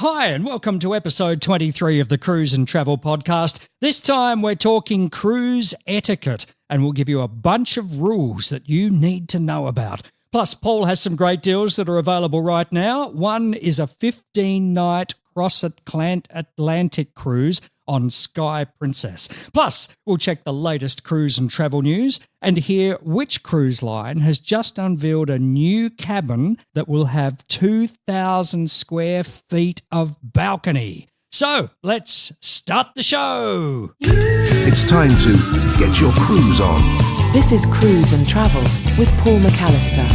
Hi, and welcome to episode 23 of the Cruise and Travel Podcast. This time we're talking cruise etiquette, and we'll give you a bunch of rules that you need to know about. Plus, Paul has some great deals that are available right now. One is a 15-night cross-Atlantic cruise on Sky Princess. Plus, we'll check the latest cruise and travel news and hear which cruise line has just unveiled a new cabin that will have 2,000 square feet of balcony. So, let's start the show. It's time to get your cruise on. This is Cruise and Travel with Paul McAllister.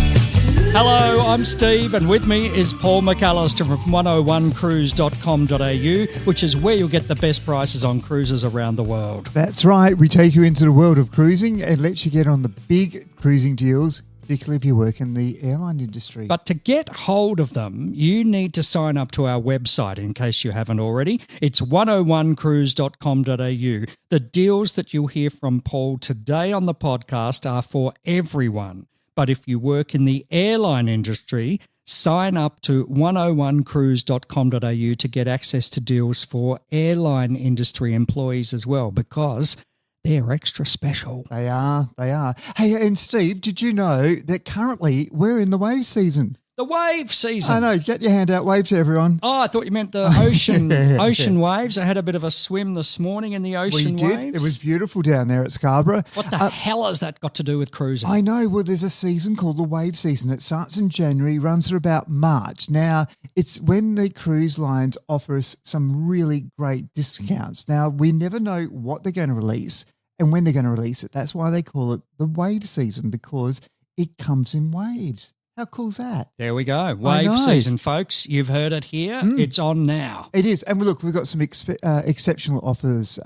Hello, I'm Steve, and with me is Paul McAllister from 101cruise.com.au, which is where you'll get the best prices on cruises around the world. That's right. We take you into the world of cruising and let you get on the big cruising deals, particularly if you work in the airline industry. But to get hold of them, you need to sign up to our website in case you haven't already. It's 101cruise.com.au. The deals that you'll hear from Paul today on the podcast are for everyone. But if you work in the airline industry, sign up to 101cruise.com.au to get access to deals for airline industry employees as well, because they're extra special. They are. Hey, and Steve, did you know that currently we're in the wave season? The wave season. I know. Get your hand out. Wave to everyone. Oh, I thought you meant the ocean waves. I had a bit of a swim this morning in the ocean waves. It was beautiful down there at Scarborough. What the hell has that got to do with cruising? I know. Well, there's a season called the wave season. It starts in January, runs through about March. Now, it's when the cruise lines offer us some really great discounts. Now, we never know what they're going to release and when they're going to release it. That's why they call it the wave season, because it comes in waves. How cool's that? There we go. Wave season, folks. You've heard it here. It's on now. It is. And look, we've got some exceptional offers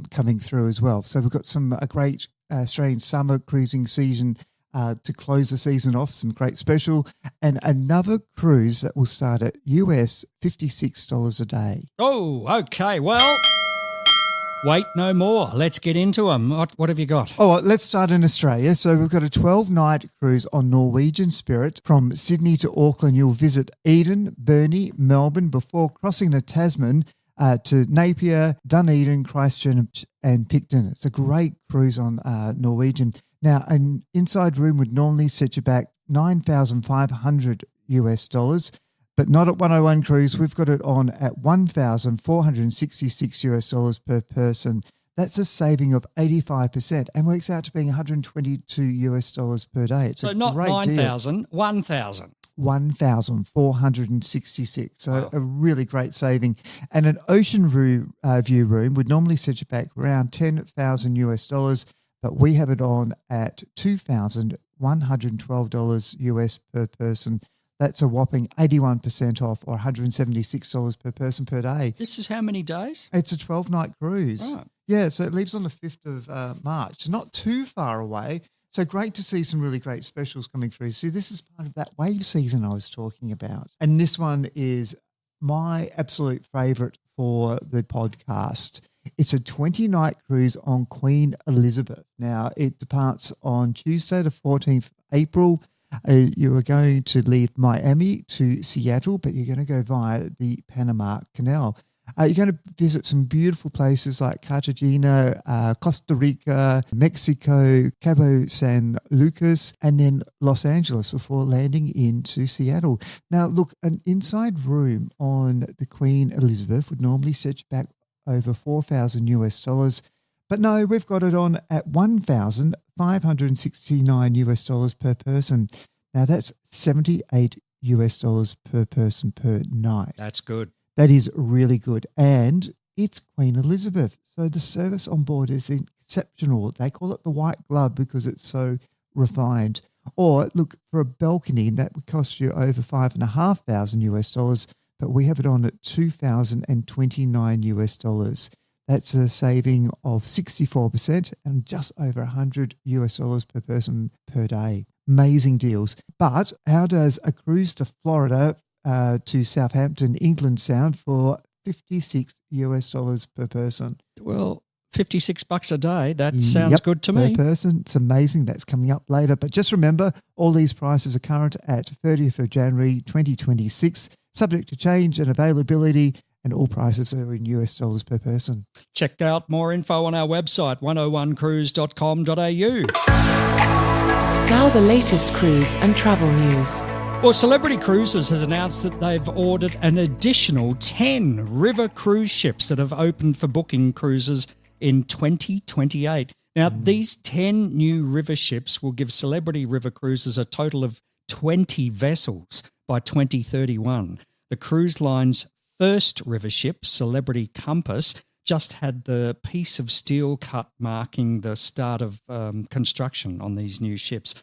coming through as well. So we've got a great Australian summer cruising season to close the season off, some great special, and another cruise that will start at US $56 a day. Oh, okay. Well, wait no more. Let's get into them. What have you got? Oh, well, let's start in Australia. So we've got a 12-night cruise on Norwegian Spirit from Sydney to Auckland. You'll visit Eden, Burnie, Melbourne before crossing the Tasman to Napier, Dunedin, Christchurch and Picton. It's a great cruise on Norwegian. Now, an inside room would normally set you back $9,500 US, but not at 101 Cruise. We've got it on at $1,466 US per person. That's a saving of 85% and works out to being $122 US per day. It's so a not great 9,000, 1,000. 1,466. So a really great saving. And an ocean view room would normally set you back around $10,000 US, but we have it on at $2,112 US per person. That's a whopping 81% off, or $176 per person per day. This is how many days? It's a 12-night cruise. Right. Yeah, so it leaves on the 5th of March. Not too far away. So great to see some really great specials coming through. See, this is part of that wave season I was talking about. And this one is my absolute favourite for the podcast. It's a 20-night cruise on Queen Elizabeth. Now, it departs on Tuesday the 14th of April. You are going to leave Miami to Seattle, but you're going to go via the Panama Canal. You're going to visit some beautiful places like Cartagena, Costa Rica, Mexico, Cabo San Lucas, and then Los Angeles before landing into Seattle. Now, look, an inside room on the Queen Elizabeth would normally set you back over $4,000 US. But no, we've got it on at $1,569 US per person. Now that's $78 US per person per night. That's good. That is really good. And it's Queen Elizabeth. So the service on board is exceptional. They call it the white glove because it's so refined. Or look, for a balcony, that would cost you over $5,500 US, but we have it on at $2,029 US. That's a saving of 64% and just over $100 US per person per day. Amazing deals. But how does a cruise to Florida to Southampton, England sound for $56 US per person? Well, $56 a day. That sounds good to me. Per person. It's amazing. That's coming up later. But just remember, all these prices are current at 30th of January 2026. subject to change and availability, and all prices are in US dollars per person. Check out more info on our website, 101cruise.com.au. Now the latest cruise and travel news. Well, Celebrity Cruises has announced that they've ordered an additional 10 river cruise ships that have opened for booking cruises in 2028. Now, these 10 new river ships will give Celebrity River Cruises a total of 20 vessels by 2031. The cruise line's first river ship, Celebrity Compass, just had the piece of steel cut marking the start of construction on these new ships.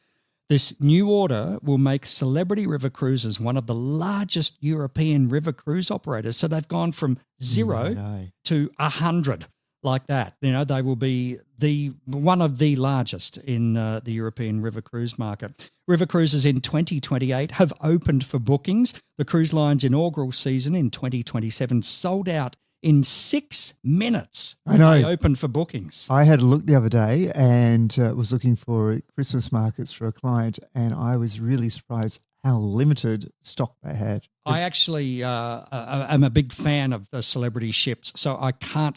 This new order will make Celebrity River Cruises one of the largest European river cruise operators. So they've gone from 0 to 100 like that. You know, they will be one of the largest in the European river cruise market. River cruises in 2028 have opened for bookings. The cruise line's inaugural season in 2027 sold out in 6 minutes when they opened for bookings. I had a look the other day and was looking for Christmas markets for a client, and I was really surprised how limited stock they had. I actually am a big fan of the Celebrity ships, so I can't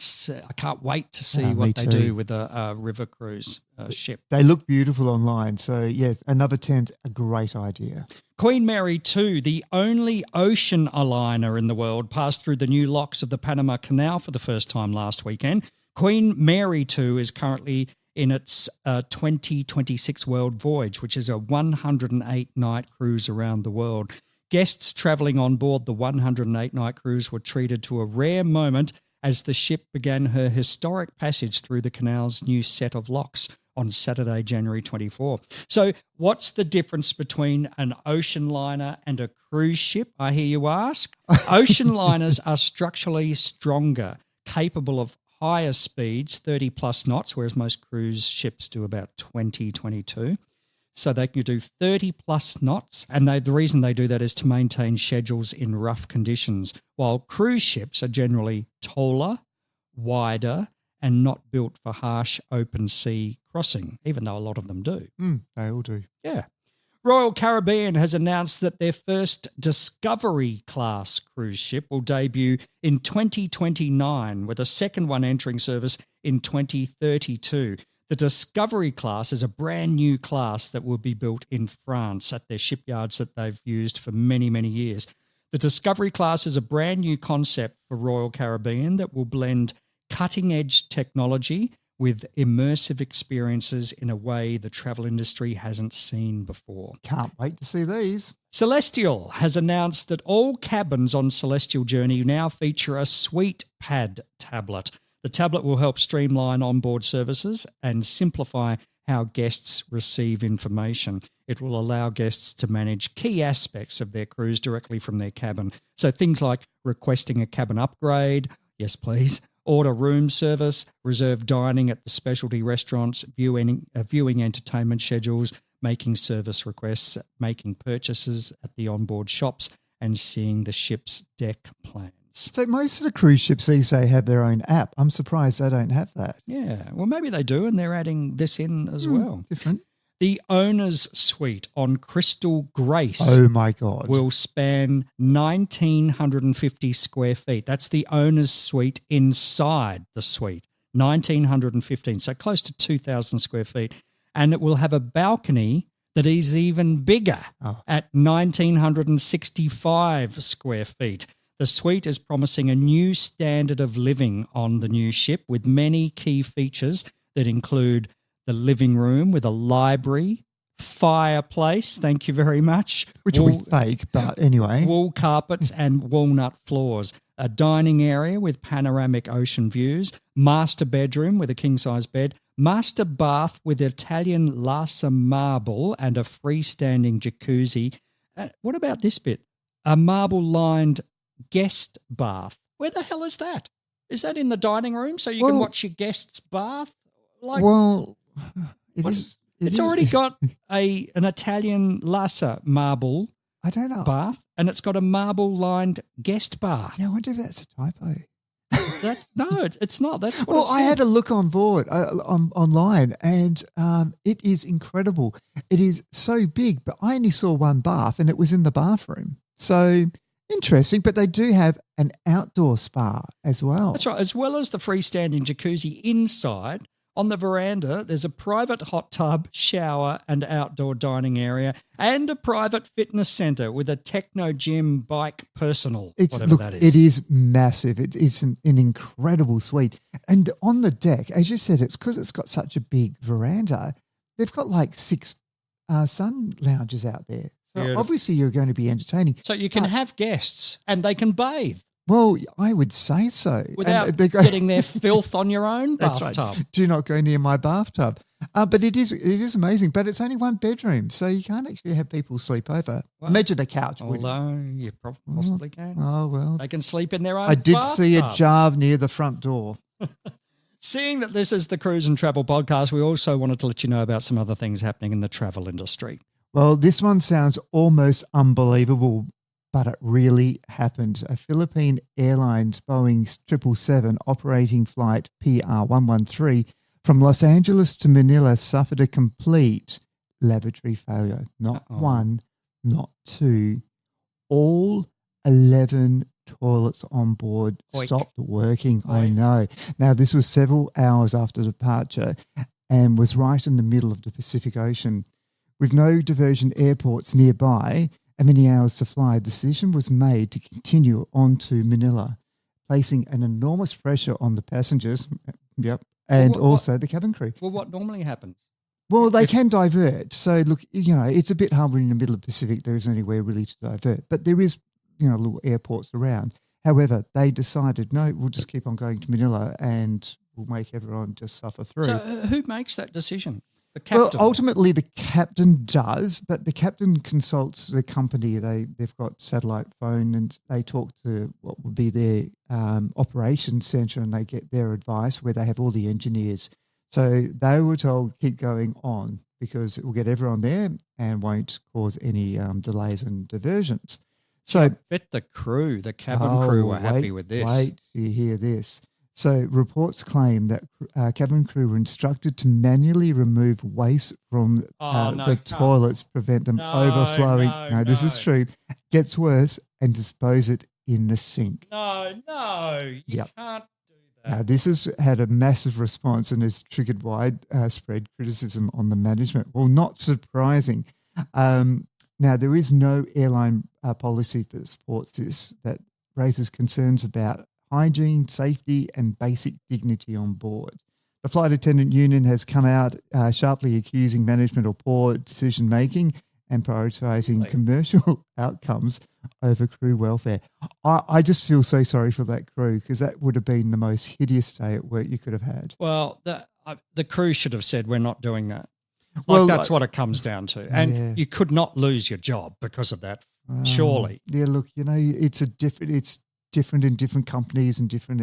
wait to see what they do with a river cruise ship. They look beautiful online, so yes, another 10's a great idea. Queen Mary 2, the only ocean liner in the world, passed through the new locks of the Panama Canal for the first time last weekend. Queen Mary 2 is currently in its 2026 world voyage, which is a 108-night cruise around the world. Guests travelling on board the 108-night cruise were treated to a rare moment as the ship began her historic passage through the canal's new set of locks on Saturday, January 24. So what's the difference between an ocean liner and a cruise ship, I hear you ask? Ocean liners are structurally stronger, capable of higher speeds, 30 plus knots, whereas most cruise ships do about 20, 22. So they can do 30 plus knots. And the reason they do that is to maintain schedules in rough conditions, while cruise ships are generally taller, wider, and not built for harsh open sea crossing, even though a lot of them do. They all do. Yeah. Royal Caribbean has announced that their first Discovery class cruise ship will debut in 2029, with a second one entering service in 2032. The Discovery class is a brand new class that will be built in France at their shipyards that they've used for many, many years. The Discovery class is a brand new concept for Royal Caribbean that will blend cutting-edge technology with immersive experiences in a way the travel industry hasn't seen before. Can't wait to see these. Celestial has announced that all cabins on Celestial Journey now feature a Suite Pad tablet. The tablet will help streamline onboard services and simplify how guests receive information. It will allow guests to manage key aspects of their cruise directly from their cabin. So things like requesting a cabin upgrade, yes please, order room service, reserve dining at the specialty restaurants, viewing entertainment schedules, making service requests, making purchases at the onboard shops, and seeing the ship's deck plans. So most of the cruise ships these days have their own app. I'm surprised they don't have that. Yeah, well, maybe they do, and they're adding this in as well. Different. The owner's suite on Crystal Grace. Oh, my God. Will span 1,950 square feet. That's the owner's suite inside the suite. 1,915, so close to 2,000 square feet. And it will have a balcony that is even bigger at 1,965 square feet. The suite is promising a new standard of living on the new ship, with many key features that include the living room with a library, fireplace, thank you very much. Which will be fake, but anyway. Wool carpets and walnut floors. A dining area with panoramic ocean views. Master bedroom with a king-size bed. Master bath with Italian Lassa marble and a freestanding jacuzzi. What about this bit? A marble-lined guest bath. Where the hell is that? Is that in the dining room so you can watch your guest's bath? It's already got an Italian Lassa marble bath, and it's got a marble-lined guest bath. Yeah, I wonder if that's a typo. It's not. That's what I had a look on board online, and it is incredible. It is so big, but I only saw one bath, and it was in the bathroom. So Interesting, but they do have an outdoor spa as well. That's right. As well as the freestanding jacuzzi inside, on the veranda, there's a private hot tub, shower and outdoor dining area and a private fitness centre with a techno gym bike personal, whatever that is. It is massive. It's an incredible suite. And on the deck, as you said, it's because it's got such a big veranda, they've got like 6 sun lounges out there. So Beautiful. obviously you're going to be entertaining. So you can have guests and they can bathe Well, I would say so. without getting their filth on your own That's bathtub. right. Do not go near my bathtub. But it is amazing. But it's only 1 bedroom, so you can't actually have people sleep over. Well, Imagine a couch. Would you? Although you possibly can. Oh, well. They can sleep in their own I did see a bathtub. jar near the front door. Seeing that this is the Cruise and Travel podcast, we also wanted to let you know about some other things happening in the travel industry. Well, this one sounds almost unbelievable, but it really happened. A Philippine Airlines Boeing 777 operating flight PR113 from Los Angeles to Manila suffered a complete laboratory failure. Not one, not 2. All 11 toilets on board Oik. stopped working. I Oik. know. Now, this was several hours after departure and was right in the middle of the Pacific Ocean. With no diversion airports nearby and many hours to fly, a decision was made to continue on to Manila, placing an enormous pressure on the passengers, and also the cabin crew. Well, what normally happens? Well, they can divert. So, look, it's a bit hard when in the middle of the Pacific. There isn't anywhere really to divert. But there is, little airports around. However, they decided, no, we'll just keep on going to Manila and we'll make everyone just suffer through. So who makes that decision? The captain? Well, ultimately the captain does, but the captain consults the company. They've got satellite phone and they talk to what would be their operations centre and they get their advice where they have all the engineers. So they were told keep going on because it will get everyone there and won't cause any delays and diversions. So I bet the cabin crew were happy with this. Wait till you hear this. So reports claim that cabin crew were instructed to manually remove waste from toilets, prevent them overflowing. No, this is true. Gets worse and dispose it in the sink. No, you can't do that. Now, this has had a massive response and has triggered widespread criticism on the management. Well, not surprising. Now, there is no airline policy that supports this that raises concerns about hygiene, safety, and basic dignity on board. The Flight Attendant Union has come out sharply accusing management of poor decision-making and prioritising commercial outcomes over crew welfare. I just feel so sorry for that crew because that would have been the most hideous day at work you could have had. Well, the crew should have said, we're not doing that. Well, That's what it comes down to. And you could not lose your job because of that, surely. Yeah, look, it's different in different companies and different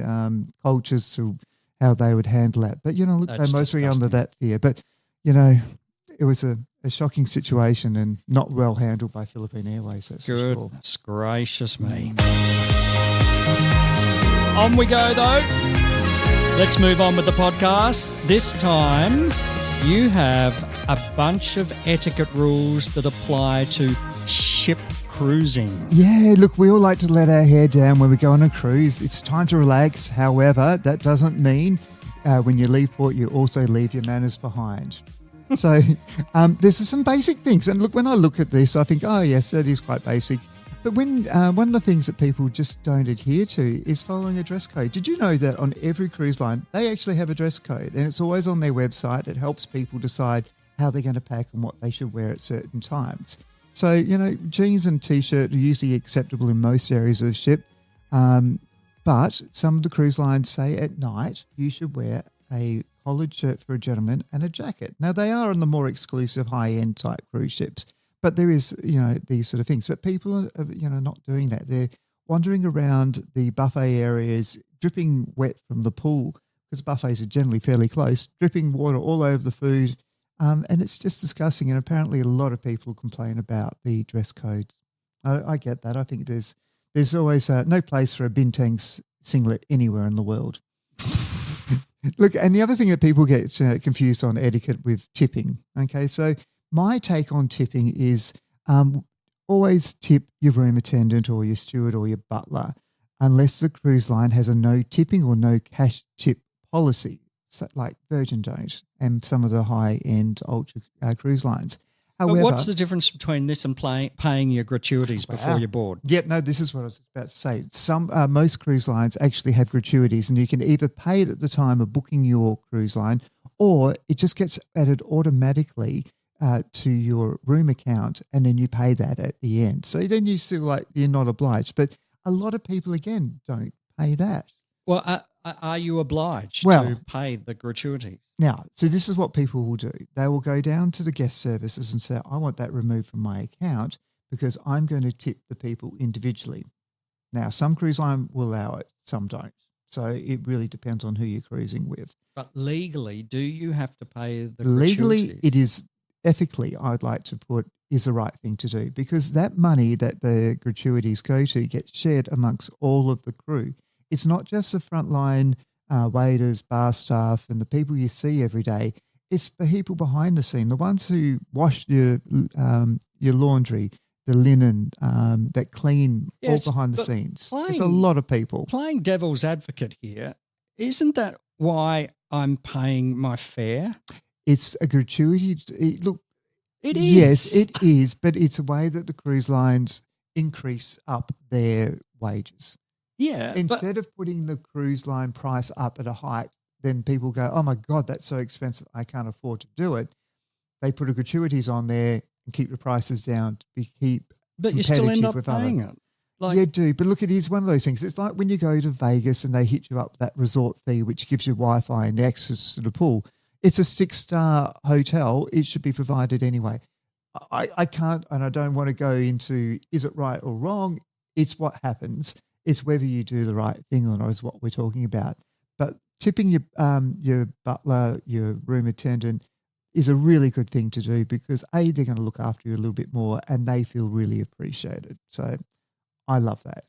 cultures to how they would handle that. But, look, That's they're mostly disgusting. under that fear. But, it was a shocking situation and not well handled by Philippine Airways, that's for sure. Goodness gracious me. On we go, though. Let's move on with the podcast. This time, you have a bunch of etiquette rules that apply to ship cruising. Yeah, look, we all like to let our hair down when we go on a cruise. It's time to relax. However, that doesn't mean when you leave port, you also leave your manners behind. So there's some basic things. And look, when I look at this, I think, oh, yes, that is quite basic. But when one of the things that people just don't adhere to is following a dress code. Did you know that on every cruise line, they actually have a dress code and it's always on their website. It helps people decide how they're going to pack and what they should wear at certain times. So, jeans and T-shirt are usually acceptable in most areas of the ship. But some of the cruise lines say at night you should wear a collared shirt for a gentleman and a jacket. Now, they are on the more exclusive high-end type cruise ships, but there is, these sort of things. But people are, not doing that. They're wandering around the buffet areas, dripping wet from the pool, because buffets are generally fairly close, dripping water all over the food. And it's just disgusting. And apparently a lot of people complain about the dress codes. I get that. I think there's always no place for a Bintang singlet anywhere in the world. Look, and the other thing that people get confused on etiquette with tipping. Okay, so my take on tipping is always tip your room attendant or your steward or your butler unless the cruise line has a no tipping or no cash tip policy, so like Virgin don't and some of the high-end ultra cruise lines. However, but what's the difference between this and paying your gratuities before you board? Yep, no, this is what I was about to say. Most cruise lines actually have gratuities, and you can either pay it at the time of booking your cruise line, or it just gets added automatically to your room account, and then you pay that at the end. So then you still you're not obliged. But a lot of people again don't pay that. Well, are you obliged to pay the gratuities? Now, so this is what people will do. They will go down to the guest services and say, I want that removed from my account because I'm going to tip the people individually. Now, some cruise line will allow it, some don't. So it really depends on who you're cruising with. But legally, do you have to pay the Legally, gratuities? it is ethically, I'd like to put, is the right thing to do because that money that the gratuities go to gets shared amongst all of the crew. It's not just the frontline waiters, bar staff, and the people you see every day. It's the people behind the scene, the ones who wash your laundry, the linen, that clean, Yes, all behind the but scenes. playing- It's a lot of people. Playing devil's advocate here, isn't that why I'm paying my fare? It's a gratuity. Look, It is. yes, it is, but it's a way that the cruise lines increase up their wages. Yeah. Instead of putting the cruise line price up at a height, then people go, oh my God, that's so expensive, I can't afford to do it. They put a gratuities on there and keep the prices down to keep but you still end competitive up with paying other. it. Yeah, do. But look, it is one of those things. It's like when you go to Vegas and they hit you up with that resort fee, which gives you Wi-Fi and access to the pool. It's a 6-star hotel. It should be provided anyway. I can't, and I don't want to go into is it right or wrong. It's what happens. It's whether you do the right thing or not is what we're talking about. But tipping your butler, your room attendant is a really good thing to do because A, they're going to look after you a little bit more and they feel really appreciated. So I love that.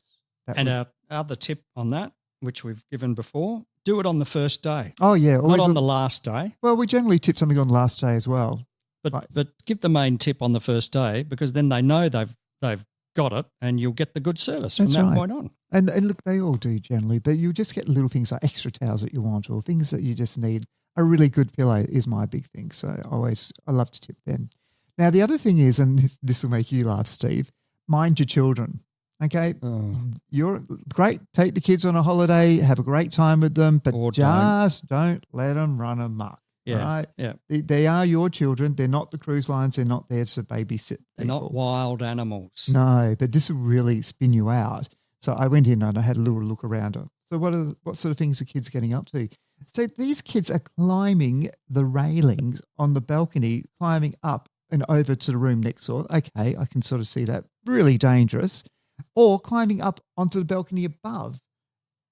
And our other tip on that, which we've given before, do it on the first day. Oh, yeah. Not on the last day. Well, we generally tip something on the last day as well. But give the main tip on the first day because then they know they've got it and you'll get the good service from that point on. And look, they all do generally, but you just get little things like extra towels that you want or things that you just need. A really good pillow is my big thing. So I love to tip them. Now, the other thing is, and this will make you laugh, Steve, mind your children. Okay, you're great. Take the kids on a holiday, have a great time with them, but just don't let them run amok. Yeah, right? Yeah. They are your children. They're not the cruise lines. They're not there to babysit. They're not wild animals. No, but this will really spin you out. So I went in and I had a little look around. So what sort of things are kids getting up to? So these kids are climbing the railings on the balcony, climbing up and over to the room next door. Okay, I can sort of see that. Really dangerous. Or climbing up onto the balcony above.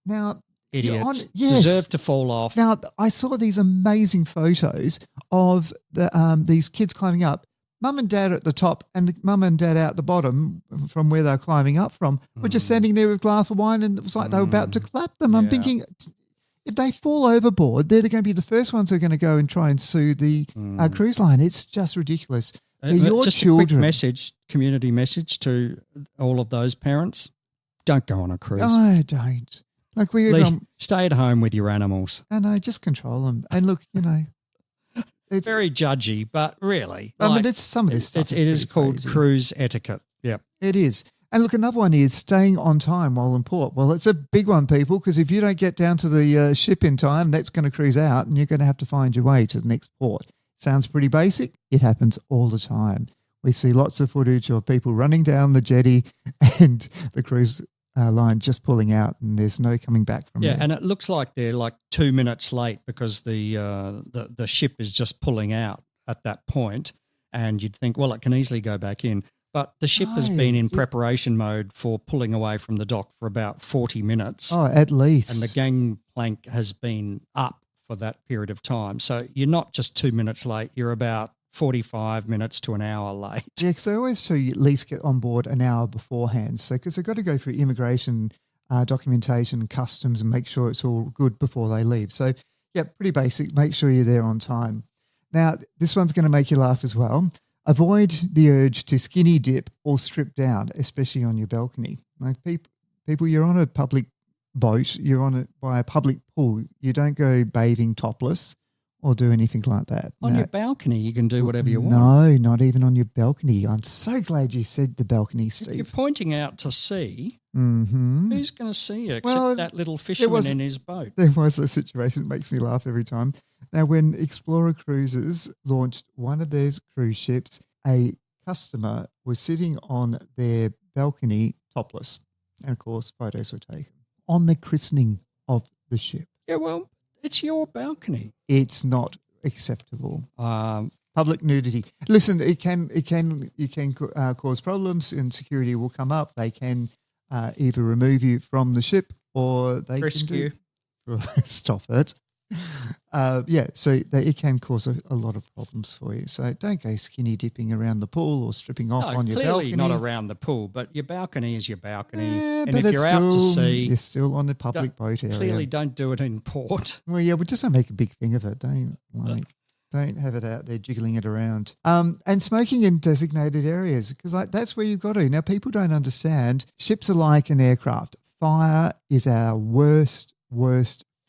Now, idiots deserve to fall off. Now, I saw these amazing photos of these kids climbing up. Mum and dad at the top and the mum and dad out the bottom from where they're climbing up from were just standing there with a glass of wine and it was like they were about to clap them. I'm thinking if they fall overboard, they're going to be the first ones who are going to go and try and sue the cruise line. It's just ridiculous. They're your just children. A quick community message to all of those parents. Don't go on a cruise. I don't. Like stay at home with your animals. And I just control them. And look, it's very judgy, but really. I mean, it's some of this stuff. It is called cruise etiquette. Yeah. It is. And look, another one is staying on time while in port. Well, it's a big one, people, because if you don't get down to the ship in time, that's going to cruise out and you're going to have to find your way to the next port. Sounds pretty basic. It happens all the time. We see lots of footage of people running down the jetty and the cruise line just pulling out and there's no coming back from there. Yeah, and it looks like they're like 2 minutes late because the ship is just pulling out at that point and you'd think, well, it can easily go back in. But the ship has been in preparation mode for pulling away from the dock for about 40 minutes. Oh, at least. And the gangplank has been up for that period of time. So you're not just 2 minutes late, you're about 45 minutes to an hour late. Yeah, because I always tell you at least get on board an hour beforehand. So because they've got to go through immigration documentation, customs, and make sure it's all good before they leave. So, yeah, pretty basic. Make sure you're there on time. Now, this one's going to make you laugh as well. Avoid the urge to skinny dip or strip down, especially on your balcony. Like people, you're on a public boat, you're on it by a public pool. You don't go bathing topless or do anything like that. On No. your balcony, you can do whatever you want. No, not even on your balcony. I'm so glad you said the balcony, If Steve. you're pointing out to sea, Mm-hmm. who's going to see you except Well, that little fisherman in his boat? There was a situation that makes me laugh every time. Now, when Explorer Cruises launched one of their cruise ships, a customer was sitting on their balcony topless. And, of course, photos were taken on the christening of the ship. Yeah, well, it's your balcony. It's not acceptable. Um, Public nudity. Listen, you can cause problems and security will come up. They can either remove you from the ship or they Frisk can you. Stop it. So it can cause a lot of problems for you. So don't go skinny dipping around the pool or stripping off No, on your clearly balcony. not around the pool, but your balcony is your balcony. Yeah, and but if it's you're out to still- sea, you're still on the public boat area. clearly don't do it in port. Well, yeah, but just don't make a big thing of it. Don't have it out there jiggling it around. And smoking in designated areas, because that's where you've got to. Now, people don't understand. Ships are like an aircraft. Fire is our worst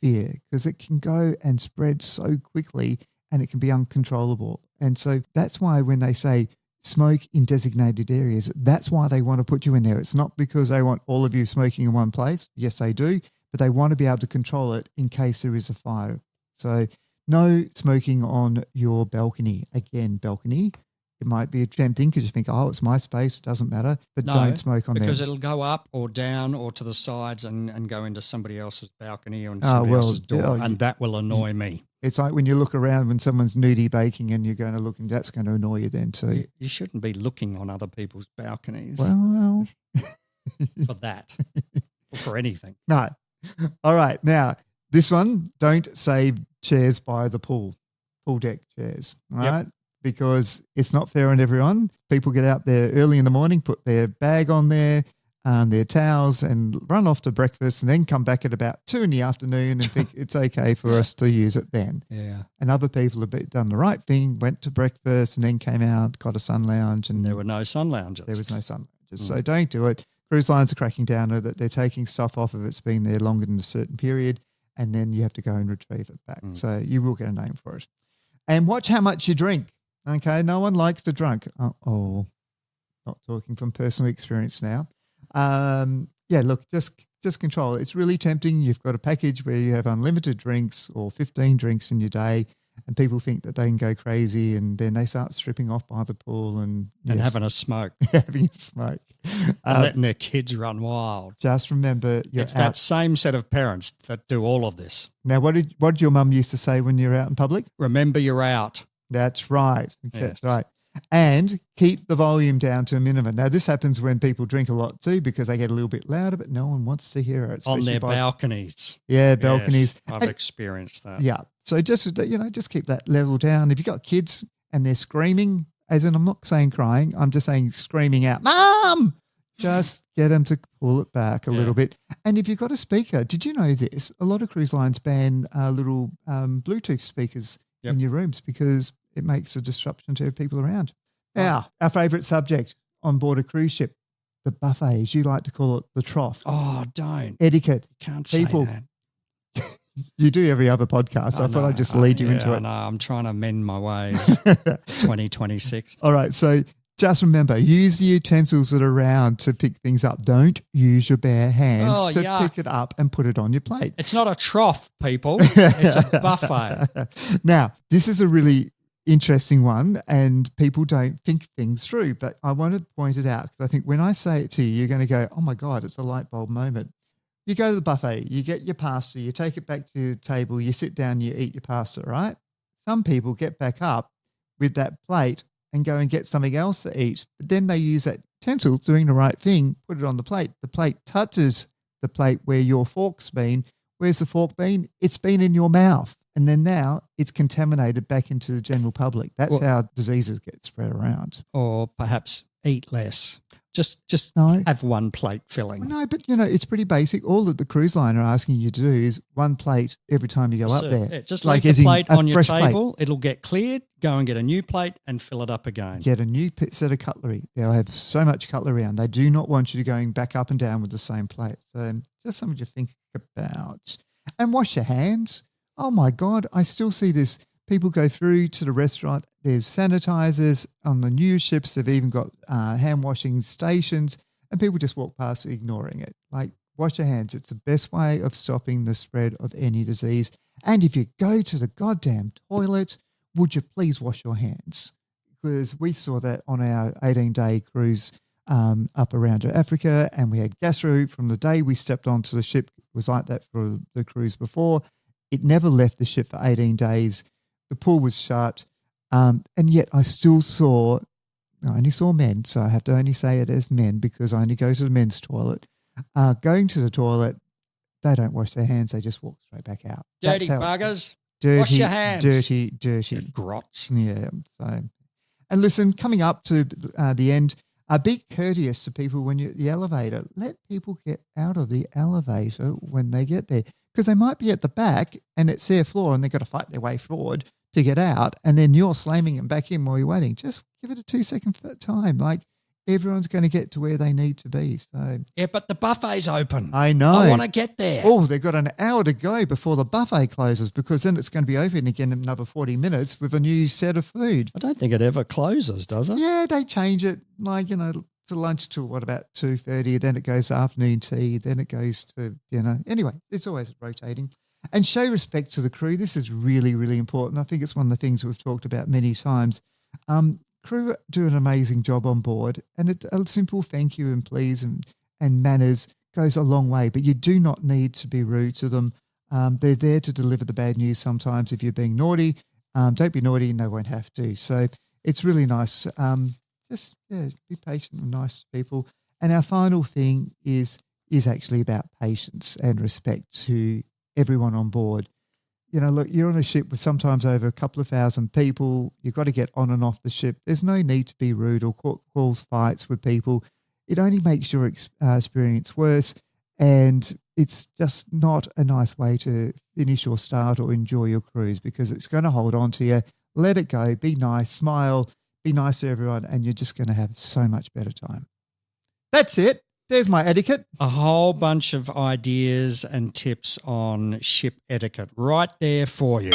fear because it can go and spread so quickly and it can be uncontrollable. And so that's why when they say smoke in designated areas, that's why they want to put you in there. It's not because they want all of you smoking in one place. Yes, they do, but they want to be able to control it in case there is a fire. So no smoking on your balcony. Again, balcony, it might be tempting because you think, oh, it's my space, doesn't matter, but No, don't smoke on there. because it'll go up or down or to the sides and go into somebody else's balcony or in somebody else's door, and that will annoy me. It's like when you look around when someone's nudie baking and you're going to look and that's going to annoy you then too. You shouldn't be looking on other people's balconies Well, for that or for anything. no. All right. Now, this one, don't save chairs by the pool deck chairs, all Yep. right? Because it's not fair on everyone. People get out there early in the morning, put their bag on there, their towels and run off to breakfast and then come back at about 2 p.m. and think it's okay for us to use it then. Yeah. And other people have done the right thing, went to breakfast and then came out, got a sun lounge. And There were no sun lounges. there was no sun lounges. So don't do it. Cruise lines are cracking down on that they're taking stuff off if it's been there longer than a certain period and then you have to go and retrieve it back. So you will get a name for it. And watch how much you drink. Okay, no one likes to drunk. Oh, not talking from personal experience now. Look, just control it. It's really tempting. You've got a package where you have unlimited drinks or 15 drinks in your day, and people think that they can go crazy, and then they start stripping off by the pool and having a smoke, having a smoke, and letting their kids run wild. Just remember, you're It's out. that same set of parents that do all of this. Now, what did your mum used to say when you're out in public? Remember, you're out. That's right. That's Yes. right. And keep the volume down to a minimum. Now, this happens when people drink a lot too because they get a little bit louder, but no one wants to hear it. On especially their by- balconies. Yeah, balconies. Yes, I've And- experienced that. yeah. So just keep that level down. If you've got kids and they're screaming, as in I'm not saying crying, I'm just saying screaming out, Mom! Just get them to pull it back a little bit. And if you've got a speaker, did you know this? A lot of cruise lines ban little Bluetooth speakers in your rooms because it makes a disruption to people around. Now, our favourite subject on board a cruise ship, the buffet, as you like to call it, the trough. Oh, don't. Etiquette. Can't say People- that. You do every other podcast, so I thought I'd just lead you into I it. know. I'm trying to mend my ways. 2026. All right, so just remember, use the utensils that are around to pick things up. Don't use your bare hands to yuck. pick it up and put it on your plate. It's not a trough, people. It's a buffet. Now, this is a really interesting one and people don't think things through, but I want to point it out because I think when I say it to you, you're going to go, oh my God, it's a light bulb moment. You go to the buffet, you get your pasta, you take it back to your table, you sit down, you eat your pasta, right? Some people get back up with that plate and go and get something else to eat, but then they use that utensil doing the right thing, put it on the plate. The plate touches the plate where your fork's been. Where's the fork been? It's been in your mouth. And then now it's contaminated back into the general public. That's how diseases get spread around. Or perhaps eat less. Just No. have one plate filling. Well, no, but, it's pretty basic. All that the cruise line are asking you to do is one plate every time you go up there. Yeah, just Like leave as the in plate a on your fresh plate. table. It'll get cleared. Go and get a new plate and fill it up again. Get a new set of cutlery. They'll have so much cutlery around. They do not want you to going back up and down with the same plate. So just something to think about. And wash your hands. Oh, my God. I still see this. People go through to the restaurant. There's sanitizers on the new ships. They've even got hand washing stations. And people just walk past ignoring it. Like, wash your hands. It's the best way of stopping the spread of any disease. And if you go to the goddamn toilet, would you please wash your hands? Because we saw that on our 18-day cruise up around Africa, and we had gastro from the day we stepped onto the ship. It was like that for the cruise before. It never left the ship for 18 days. The pool was shut. And yet I only saw men, so I have to only say it as men because I only go to the men's toilet. Going to the toilet, they don't wash their hands. They just walk straight back out. Dirty That's how buggers. dirty, Wash your hands. Dirty. Grots. Yeah. So, and listen, coming up to the end, be courteous to people when you're at the elevator. Let people get out of the elevator when they get there because they might be at the back and it's their floor and they've got to fight their way forward to get out, and then you're slamming them back in while you're waiting. Just give it a 2-second time. Like, everyone's going to get to where they need to be. So Yeah, but the buffet's open. I know. I want to get there. Oh, they've got an hour to go before the buffet closes because then it's going to be open again in another 40 minutes with a new set of food. I don't think it ever closes, does it? Yeah, they change it like, to lunch till about 2:30, then it goes to afternoon tea, then it goes to dinner. Anyway, it's always rotating. And show respect to the crew. This is really, really important. I think it's one of the things we've talked about many times. Crew do an amazing job on board, and a simple thank you and please and manners goes a long way, but you do not need to be rude to them. They're there to deliver the bad news sometimes if you're being naughty. Don't be naughty and they won't have to. So it's really nice. Be patient and nice to people. And our final thing is actually about patience and respect to everyone on board. Look, you're on a ship with sometimes over a couple of thousand people. You've got to get on and off the ship. There's no need to be rude or cause fights with people. It only makes your experience worse, and it's just not a nice way to finish or start or enjoy your cruise because it's going to hold on to you. Let it go. Be nice. Smile. Be nice to everyone, and you're just going to have so much better time. That's it. There's my etiquette. A whole bunch of ideas and tips on ship etiquette right there for you.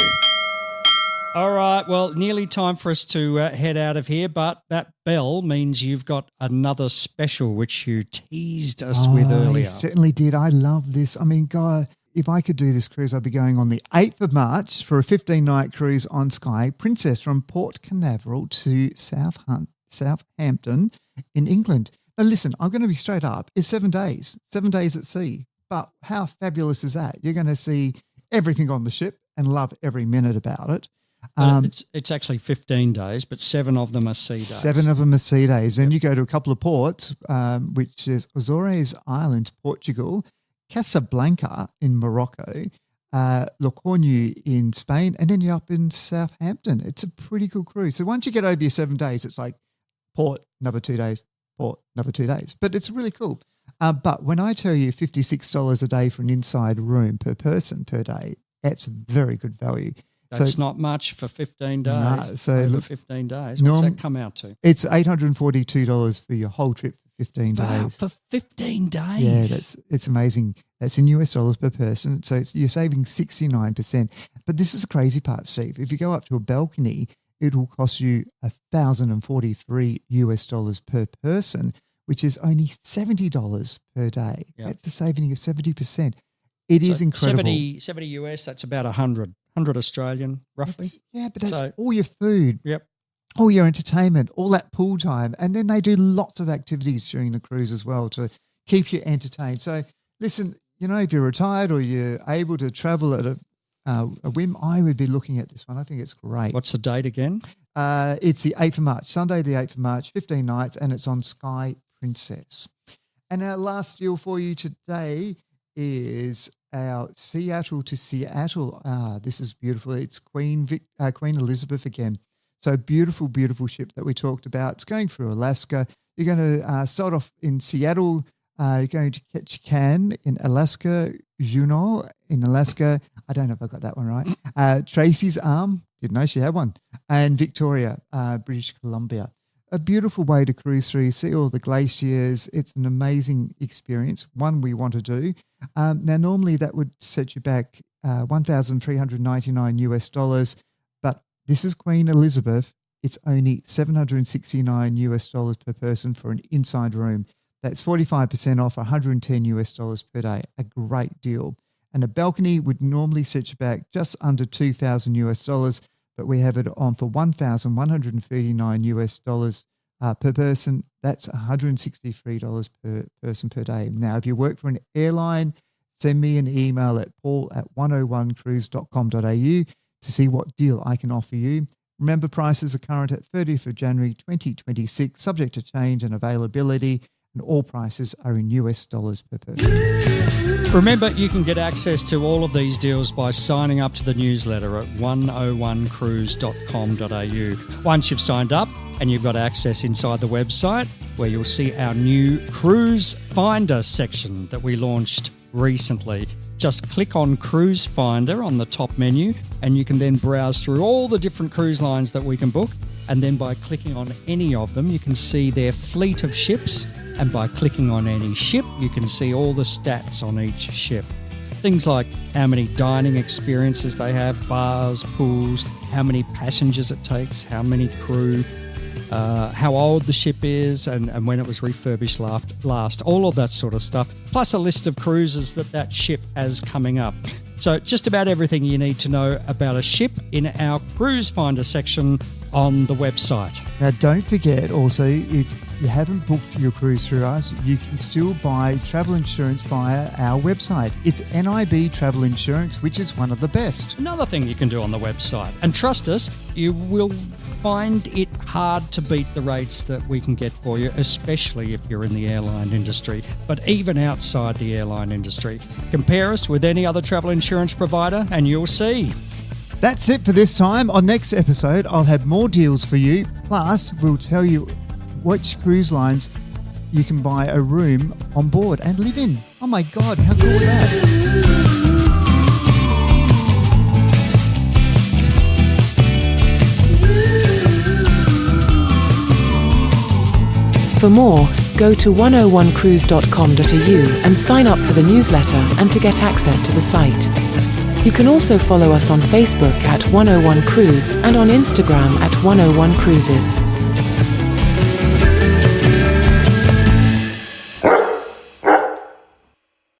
All right, well, nearly time for us to head out of here, but that bell means you've got another special which you teased us with earlier. I certainly did. I love this. I mean, God, if I could do this cruise, I'd be going on the 8th of March for a 15-night cruise on Sky Princess from Port Canaveral to Southampton in England. Now, listen, I'm going to be straight up. It's 7 days at sea. But how fabulous is that? You're going to see everything on the ship and love every minute about it. It's actually 15 days, but 7 of them are sea days. 7 of them are sea days. Then you go to a couple of ports, which is Azores Island, Portugal, Casablanca in Morocco, Locorno in Spain, and then you're up in Southampton. It's a pretty cool cruise. So once you get over your 7 days, it's like port, another 2 days, port, another 2 days. But it's really cool. But when I tell you $56 a day for an inside room per person per day, that's very good value. That's not much for 15 days. No, so over look, 15 days. What's that come out to? It's $842 for your whole trip for 15 Wow, days. for 15 days. Yeah, it's amazing. That's in US dollars per person. So you're saving 69%. But this is the crazy part, Steve. If you go up to a balcony, it will cost you $1,043 US dollars per person, which is only $70 per day. Yep. That's a saving of 70%. It is incredible. 70 US, that's about 100 Australian, roughly. But that's all your food. Yep. All your entertainment, all that pool time. And then they do lots of activities during the cruise as well to keep you entertained. So listen, if you're retired or you're able to travel at a whim, I would be looking at this one. I think it's great. What's the date again? It's the 8th of March, Sunday the 8th of March, 15 nights, and it's on Sky Princess. And our last deal for you today is our Seattle to Seattle. This is beautiful. It's Queen Elizabeth again. So beautiful, beautiful ship that we talked about. It's going through Alaska, You're going to start off in Seattle. You're going to Ketchikan in Alaska, Juneau in Alaska. I don't know if I got that one right. Tracy's Arm, didn't know she had one. And Victoria, British Columbia. A beautiful way to cruise through, see all the glaciers. It's an amazing experience, one we want to do. Now, normally that would set you back $1,399 US, but this is Queen Elizabeth. It's only $769 US per person for an inside room. That's 45% off, $110 US per day. A great deal. And a balcony would normally set you back just under $2,000 US, but we have it on for $1,139 US per person. That's $163 per person per day. Now, if you work for an airline, send me an email at paul@101cruise.com.au to see what deal I can offer you. Remember, prices are current at 30th of January 2026, subject to change and availability, and all prices are in US dollars per person. Remember, you can get access to all of these deals by signing up to the newsletter at 101cruise.com.au. Once you've signed up and you've got access inside the website, where you'll see our new Cruise Finder section that we launched recently. Just click on Cruise Finder on the top menu and you can then browse through all the different cruise lines that we can book. And then by clicking on any of them, you can see their fleet of ships. And by clicking on any ship, you can see all the stats on each ship. Things like how many dining experiences they have, bars, pools, how many passengers it takes, how many crew, how old the ship is and when it was refurbished last, all of that sort of stuff, plus a list of cruises that ship has coming up. So just about everything you need to know about a ship in our Cruise Finder section on the website. Now, don't forget also, if you haven't booked your cruise through us, you can still buy travel insurance via our website. It's NIB Travel Insurance, which is one of the best. Another thing you can do on the website. And trust us, you will find it hard to beat the rates that we can get for you, especially if you're in the airline industry, but even outside the airline industry. Compare us with any other travel insurance provider and you'll see. That's it for this time. On next episode, I'll have more deals for you. Plus, we'll tell you which cruise lines you can buy a room on board and live in. Oh my God, how cool is that? For more, go to 101cruise.com.au and sign up for the newsletter and to get access to the site. You can also follow us on Facebook at 101 Cruise and on Instagram at 101 Cruises.